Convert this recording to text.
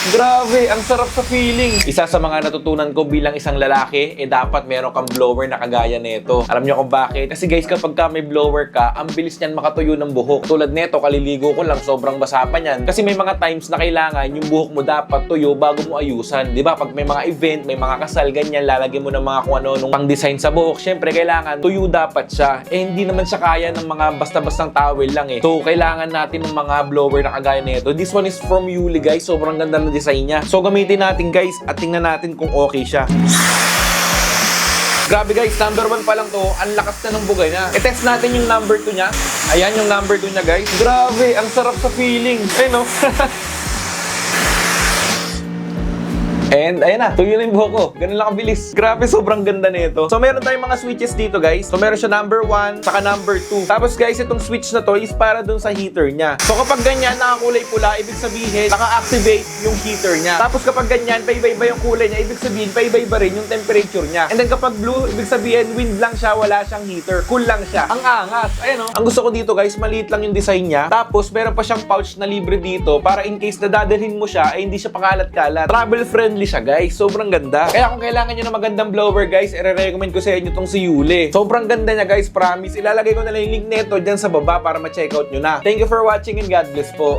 Grabe, ang sarap sa feeling. Isa sa mga natutunan ko bilang isang lalaki, dapat meron kang blower na kagaya nito. Alam niyo kung bakit? Kasi guys, kapag may blower ka, ang bilis niyan makatuyo ng buhok. Tulad nito, kaliligo ko lang, sobrang basa pa niyan. Kasi may mga times na kailangan yung buhok mo dapat tuyo bago mo ayusan. Di ba? Pag may mga event, may mga kasal, ganyan, lalagyan mo ng mga kung ano nung pang-design sa buhok. Syempre, kailangan tuyo dapat siya. Hindi naman siya kaya ng mga basta-bastang towel lang So, kailangan natin ng mga blower na kagaya nito. This one is from Yuli, guys. Sobrang ganda ng design niya. So, gamitin natin, guys, at tingnan natin kung okay siya. Grabe guys, number 1 pa lang to, ang lakas na ng bugay niya. I-test natin yung number 2 niya. Ayan yung number 2 niya guys. Grabe, ang sarap sa feeling. Ayun no? And ayan na, tuyo na yung buhok ko. Ganun lang kabilis. Grabe, sobrang ganda nito. So meron tayong mga switches dito guys. So meron siya number 1, saka number 2. Tapos guys, itong switch na to is para dun sa heater niya. So kapag ganyan, nakakulay pula, ibig sabihin, naka-activate yung heater niya. Tapos kapag ganyan, paiba-iba yung kulay niya, ibig sabihin, paiba-iba rin yung temperature niya. And then kapag blue, ibig sabihin, wind lang siya, wala siyang heater. Cool lang siya. Ang angas. Ayan o. Ang gusto ko dito guys, maliit lang yung design niya. Tapos meron pa siyang pouch na libre dito para in case na dadalhin mo siya, ay hindi siya pakalat-kalat. Travel friendly siya guys. Sobrang ganda. Kaya kung kailangan nyo na magandang blower guys, i-recommend ko sa inyo tong si Yuli. Sobrang ganda niya guys, promise. Ilalagay ko na lang yung link nito dyan sa baba para ma-check out nyo na. Thank you for watching and God bless po.